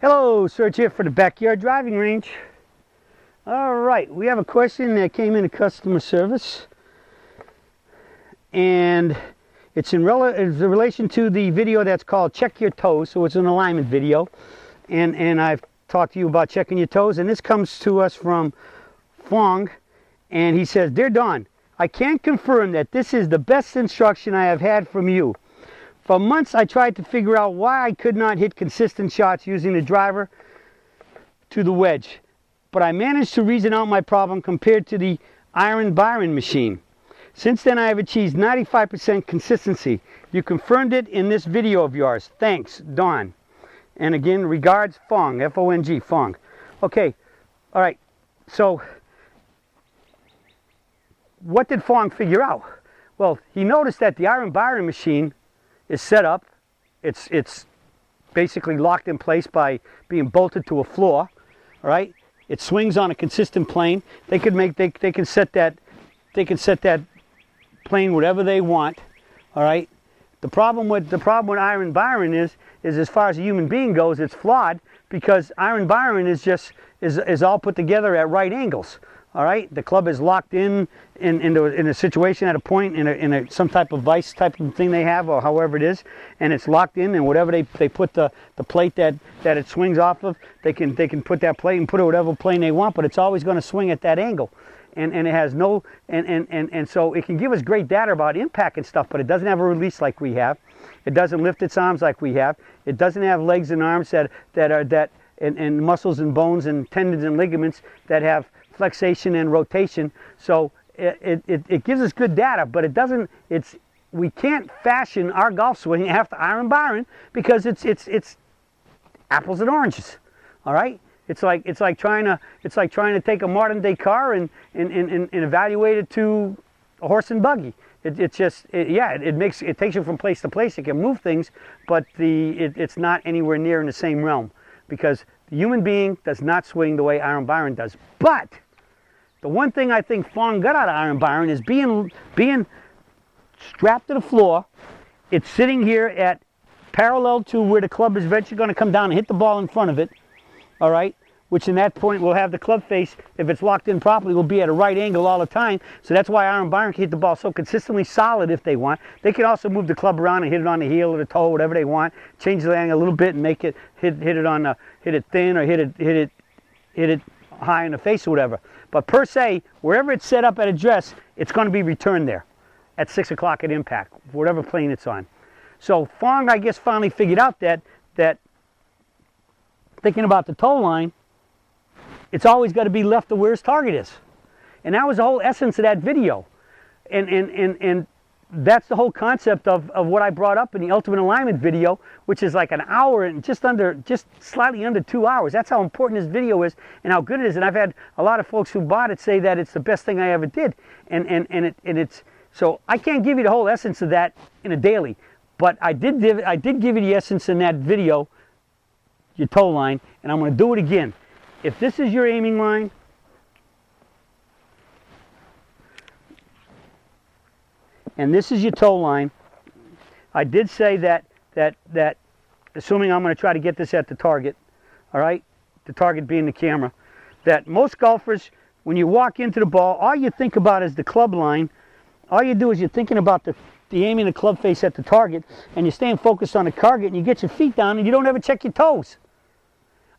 Hello, Serge here for the Backyard Driving Range. All right, we have a question that came into customer service, and it's in relation to the video that's called Check Your Toes. So it's an alignment video, and I've talked to you about checking your toes, and this comes to us from Fong, and he says, "Dear Don, I can confirm that this is the best instruction I have had from you. For months I tried to figure out why I could not hit consistent shots using the driver to the wedge, but I managed to reason out my problem compared to the Iron Byron machine. Since then I have achieved 95% consistency. You confirmed it in this video of yours. Thanks, Don." And again, regards, Fong, F-O-N-G, Fong. Okay, all right, so what did Fong figure out? Well, he noticed that the Iron Byron machine is set up. It's basically locked in place by being bolted to a floor. All right, it swings on a consistent plane. They can set that plane whatever they want. All right. The problem with Iron Byron is as far as a human being goes, it's flawed because Iron Byron is all put together at right angles. All right, the club is locked in a situation at a point in some type of vice type of thing they have, or however it is, and it's locked in, and whatever they put the plate that it swings off of, they can put that plate and put it whatever plane they want, but it's always going to swing at that angle, and it has no and so it can give us great data about impact and stuff, but it doesn't have a release like we have. It doesn't lift its arms like we have. It doesn't have legs and arms and muscles and bones and tendons and ligaments that have flexation and rotation. So it gives us good data, but we can't fashion our golf swing after Iron Byron because it's apples and oranges. All right, it's like trying to take a modern day car and evaluate it to a horse and buggy. It takes you from place to place. It can move things, but it's not anywhere near in the same realm because the human being does not swing the way Iron Byron does. But the one thing I think Fong got out of Iron Byron is being strapped to the floor. It's sitting here at parallel to where the club is eventually going to come down and hit the ball in front of it. All right, which in that point will have the club face, if it's locked in properly, will be at a right angle all the time. So that's why Iron Byron can hit the ball so consistently solid if they want. They can also move the club around and hit it on the heel or the toe, whatever they want. Change the angle a little bit and make it hit it thin or hit it high in the face or whatever. But per se, wherever it's set up at address, it's going to be returned there at 6 o'clock at impact, whatever plane it's on. So Fong, I guess, finally figured out that thinking about the toe line, it's always got to be left to where his target is. And that was the whole essence of that video. And that's the whole concept of what I brought up in the Ultimate Alignment video, which is like an hour and just slightly under 2 hours. That's how important this video is and how good it is. And I've had a lot of folks who bought it say that it's the best thing I ever did. And it's so I can't give you the whole essence of that in a daily, but I did give you the essence in that video, your toe line, and I'm going to do it again. If this is your aiming line, and this is your toe line, I did say that assuming I'm going to try to get this at the target, all right, the target being the camera, that most golfers, when you walk into the ball, all you think about is the club line. All you do is you're thinking about the aiming the club face at the target, and you're staying focused on the target, and you get your feet down, and you don't ever check your toes.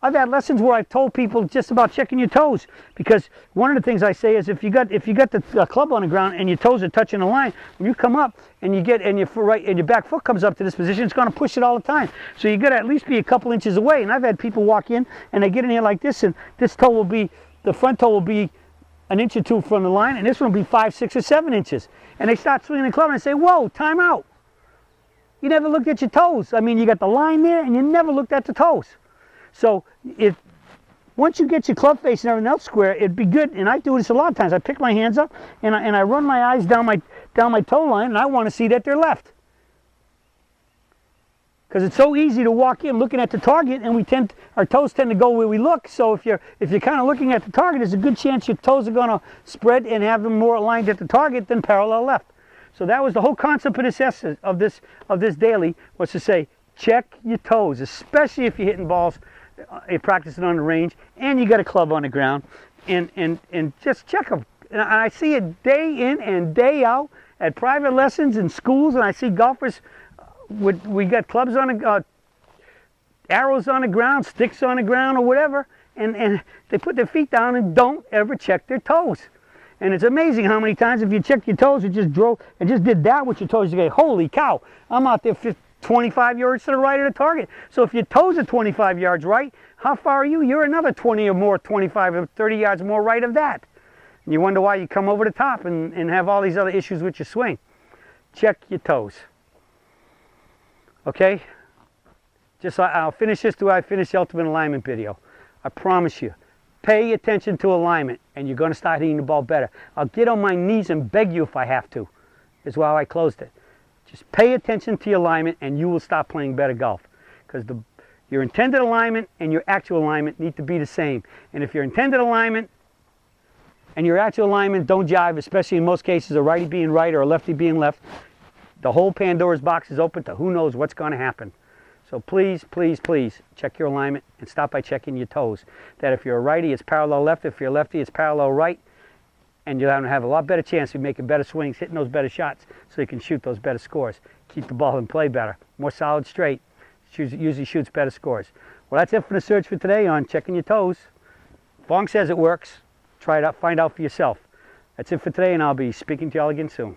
I've had lessons where I've told people just about checking your toes, because one of the things I say is if you got the club on the ground and your toes are touching the line, when you come up and your back foot comes up to this position, it's going to push it all the time. So you got to at least be a couple inches away. And I've had people walk in and they get in here like this, and this toe will be, the front toe will be an inch or two from the line, and this one will be 5, 6, or 7 inches. And they start swinging the club and they say, "Whoa, time out. You never looked at your toes." I mean, you got the line there and you never looked at the toes. So once you get your club face and everything else square, it'd be good. And I do this a lot of times. I pick my hands up and I run my eyes down my toe line, and I want to see that they're left. Because it's so easy to walk in looking at the target, and our toes tend to go where we look. So if you're kind of looking at the target, there's a good chance your toes are going to spread and have them more aligned at the target than parallel left. So that was the whole concept of this daily, was to say check your toes, especially if you're hitting balls practicing on the range, and you got a club on the ground, and just check them. And I see it day in and day out at private lessons in schools, and I see golfers we got clubs on the arrows on the ground, sticks on the ground, or whatever, and they put their feet down and don't ever check their toes. And it's amazing how many times if you check your toes, it just did that with your toes, you go, holy cow, I'm out there 25 yards to the right of the target. So if your toes are 25 yards right, how far are you? You're another 20 or more, 25 or 30 yards more right of that. And you wonder why you come over the top and have all these other issues with your swing. Check your toes. Okay? I'll finish this till I finish the ultimate alignment video. I promise you. Pay attention to alignment, and you're going to start hitting the ball better. I'll get on my knees and beg you if I have to. Is why I closed it. Just pay attention to your alignment, and you will start playing better golf. Because your intended alignment and your actual alignment need to be the same. And if your intended alignment and your actual alignment don't jive, especially in most cases a righty being right or a lefty being left, the whole Pandora's box is open to who knows what's going to happen. So please, please, please check your alignment and start by checking your toes. That if you're a righty, it's parallel left. If you're a lefty, it's parallel right. And you'll have a lot better chance of making better swings, hitting those better shots so you can shoot those better scores. Keep the ball in play better. More solid straight. Usually shoots better scores. Well, that's it for the search for today on checking your toes. Fong says it works. Try it out, find out for yourself. That's it for today, and I'll be speaking to y'all again soon.